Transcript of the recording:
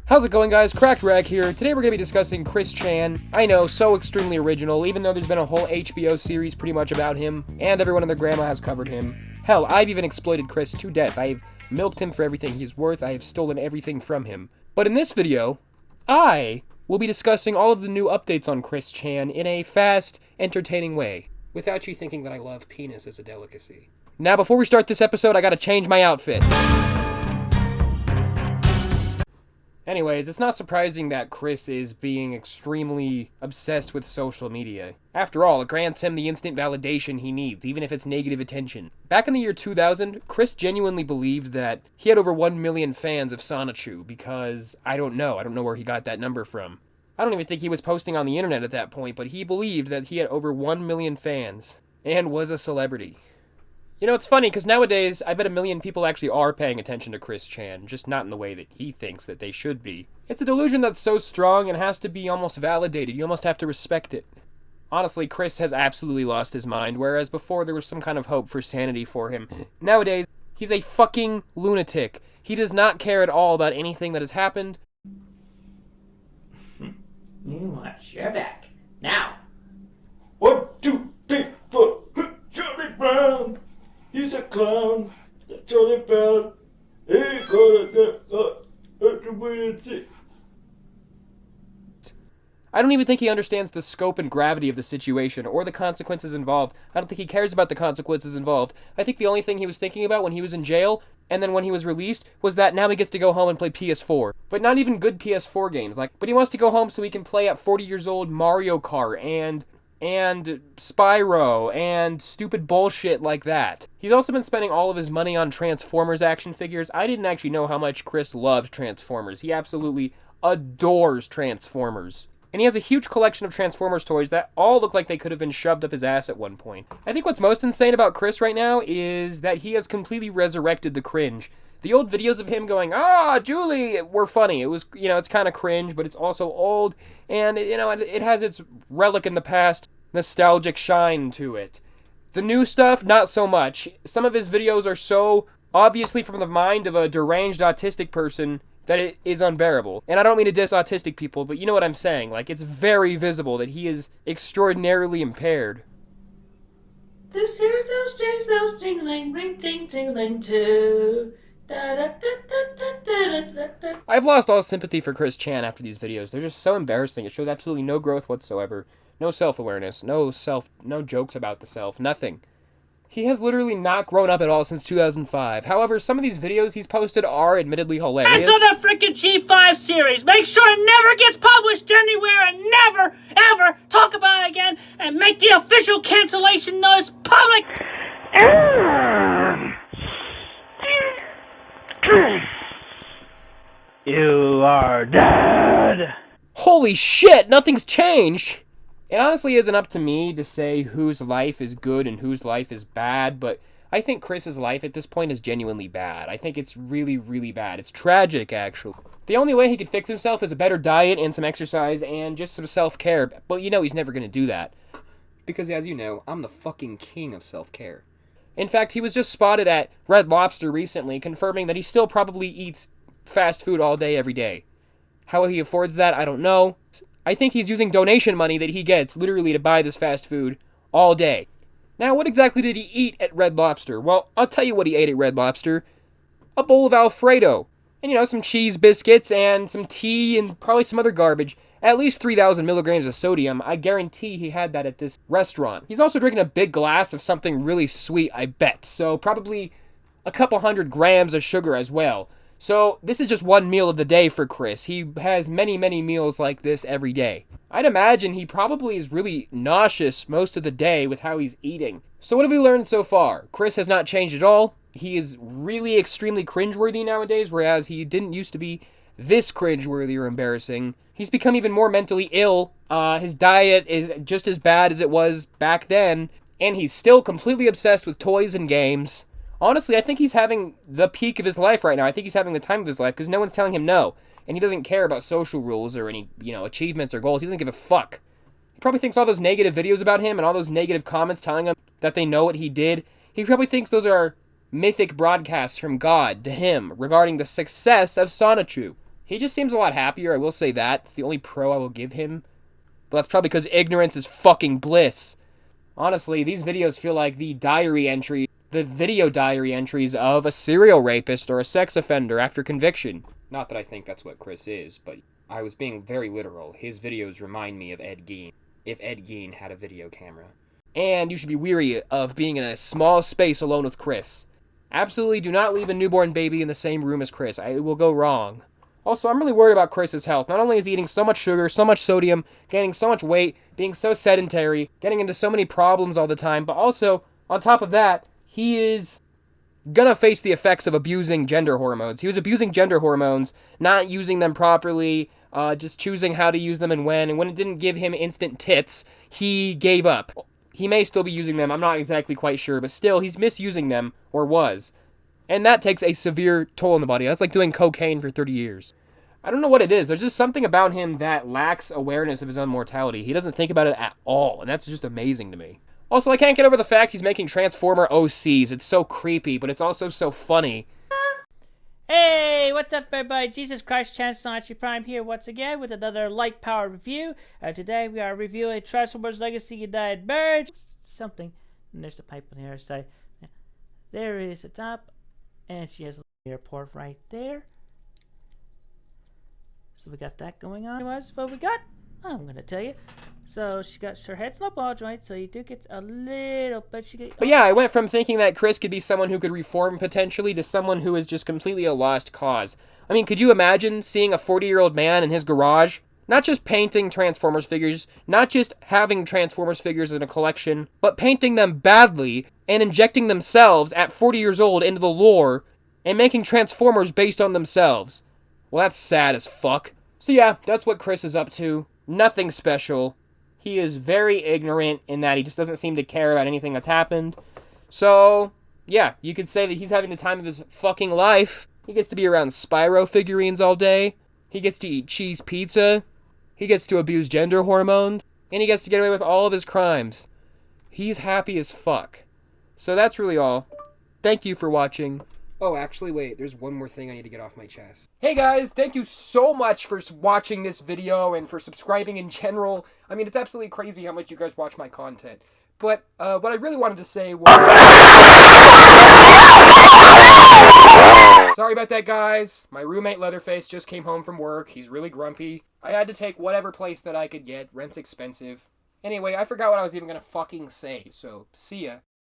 How's it going, guys? Cracked Rag here. Today we're going to be discussing Chris Chan. I know, so extremely original, even though there's been a whole HBO series pretty much about him, and everyone and their grandma has covered him. Hell, I've even exploited Chris to death. I've milked him for everything he's worth. I have stolen everything from him. But in this video, I will be discussing all of the new updates on Chris Chan in a fast, entertaining way, without you thinking that I love penis as a delicacy. Now, before we start this episode, I gotta change my outfit. Anyways, it's not surprising that Chris is being extremely obsessed with social media. After all, it grants him the instant validation he needs, even if it's negative attention. Back in the year 2000, Chris genuinely believed that he had over 1 million fans of Sonichu because, I don't know where he got that number from. I don't even think he was posting on the internet at that point, but he believed that he had over 1 million fans and was a celebrity. You know, it's funny, because nowadays, I bet 1 million people actually are paying attention to Chris Chan, just not in the way that he thinks that they should be. It's a delusion that's so strong and has to be almost validated. You almost have to respect it. Honestly, Chris has absolutely lost his mind, whereas before there was some kind of hope for sanity for him. Nowadays, he's a fucking lunatic. He does not care at all about anything that has happened. You watch your back. Now. 1, 2, 3, 4. Charlie Brown. He's a clown. Charlie Brown. He got it. I don't even think he understands the scope and gravity of the situation or the consequences involved. I don't think he cares about the consequences involved. I think the only thing he was thinking about when he was in jail and then when he was released was that now he gets to go home and play PS4. But not even good PS4 games. But he wants to go home so he can play at 40 years old Mario Kart and Spyro, and stupid bullshit like that. He's also been spending all of his money on Transformers action figures. I didn't actually know how much Chris loved Transformers. He absolutely adores Transformers. And he has a huge collection of Transformers toys that all look like they could have been shoved up his ass at one point. I think what's most insane about Chris right now is that he has completely resurrected the cringe. The old videos of him going, Julie, were funny. It was, it's kind of cringe, but it's also old, and, it has its relic in the past, nostalgic shine to it. The new stuff, not so much. Some of his videos are so obviously from the mind of a deranged autistic person that it is unbearable. And I don't mean to diss autistic people, but you know what I'm saying. It's very visible that he is extraordinarily impaired. This here goes James bells jingling, ring ting tingling too. I've lost all sympathy for Chris Chan after these videos. They're just so embarrassing. It shows absolutely no growth whatsoever. No self-awareness. No jokes about the self. Nothing. He has literally not grown up at all since 2005. However, some of these videos he's posted are admittedly hilarious. Cancel the frickin' G5 series. Make sure it never gets published anywhere and never, ever talk about it again, and make the official cancellation notice public. You are dead! Holy shit, nothing's changed! It honestly isn't up to me to say whose life is good and whose life is bad, but I think Chris's life at this point is genuinely bad. I think it's really, really bad. It's tragic, actually. The only way he could fix himself is a better diet and some exercise and just some self-care, but he's never gonna do that. Because as you know, I'm the fucking king of self-care. In fact, he was just spotted at Red Lobster recently, confirming that he still probably eats fast food all day, every day. How he affords that, I don't know. I think he's using donation money that he gets, literally, to buy this fast food all day. Now, what exactly did he eat at Red Lobster? Well, I'll tell you what he ate at Red Lobster. A bowl of Alfredo. And, some cheese biscuits and some tea and probably some other garbage. At least 3,000 milligrams of sodium. I guarantee he had that at this restaurant. He's also drinking a big glass of something really sweet, I bet. So probably a couple 100 grams of sugar as well. So this is just one meal of the day for Chris. He has many, many meals like this every day. I'd imagine he probably is really nauseous most of the day with how he's eating. So what have we learned so far? Chris has not changed at all. He is really extremely cringeworthy nowadays, whereas he didn't used to be this cringeworthy or embarrassing. He's become even more mentally ill. His diet is just as bad as it was back then, and he's still completely obsessed with toys and games. Honestly, I think he's having the peak of his life right now. I think he's having the time of his life because no one's telling him no. And he doesn't care about social rules or any, achievements or goals. He doesn't give a fuck. He probably thinks all those negative videos about him and all those negative comments telling him that they know what he did, he probably thinks those are mythic broadcasts from God to him regarding the success of Sonichu. He just seems a lot happier, I will say that. It's the only pro I will give him. But that's probably because ignorance is fucking bliss. Honestly, these videos feel like the video diary entries of a serial rapist or a sex offender after conviction. Not that I think that's what Chris is, but I was being very literal. His videos remind me of Ed Gein, if Ed Gein had a video camera. And you should be weary of being in a small space alone with Chris. Absolutely do not leave a newborn baby in the same room as Chris. It will go wrong. Also, I'm really worried about Chris's health. Not only is he eating so much sugar, so much sodium, gaining so much weight, being so sedentary, getting into so many problems all the time, but also, on top of that, he is gonna face the effects of abusing gender hormones. He was abusing gender hormones, not using them properly, just choosing how to use them and when it didn't give him instant tits, he gave up. He may still be using them, I'm not exactly quite sure, but still, he's misusing them, or was. And that takes a severe toll on the body. That's like doing cocaine for 30 years. I don't know what it is. There's just something about him that lacks awareness of his own mortality. He doesn't think about it at all, and that's just amazing to me. Also, I can't get over the fact he's making Transformer OCs. It's so creepy, but it's also so funny. Hey, what's up, everybody? Jesus Christ, Chancellor Prime here once again with another light power review. Today we are reviewing Transformers Legacy United Merge. Something. And there's the pipe on the other side. There is the top. And she has the airport right there. So we got that going on. What's what we got? I'm going to tell you. So she got her head's not ball joint, so you do get a little, But yeah, I went from thinking that Chris could be someone who could reform potentially to someone who is just completely a lost cause. I mean, could you imagine seeing a 40-year-old man in his garage, not just painting Transformers figures, not just having Transformers figures in a collection, but painting them badly and injecting themselves at 40 years old into the lore and making Transformers based on themselves? Well, that's sad as fuck. So yeah, that's what Chris is up to. Nothing special. He is very ignorant in that he just doesn't seem to care about anything that's happened. So, yeah, you could say that he's having the time of his fucking life. He gets to be around Spyro figurines all day. He gets to eat cheese pizza. He gets to abuse gender hormones. And he gets to get away with all of his crimes. He's happy as fuck. So that's really all. Thank you for watching. Oh, actually, wait, there's one more thing I need to get off my chest. Hey guys, thank you so much for watching this video and for subscribing in general. I mean, it's absolutely crazy how much you guys watch my content. But what I really wanted to say was... Sorry about that, guys. My roommate Leatherface just came home from work. He's really grumpy. I had to take whatever place that I could get. Rent's expensive. Anyway, I forgot what I was even gonna fucking say, so see ya.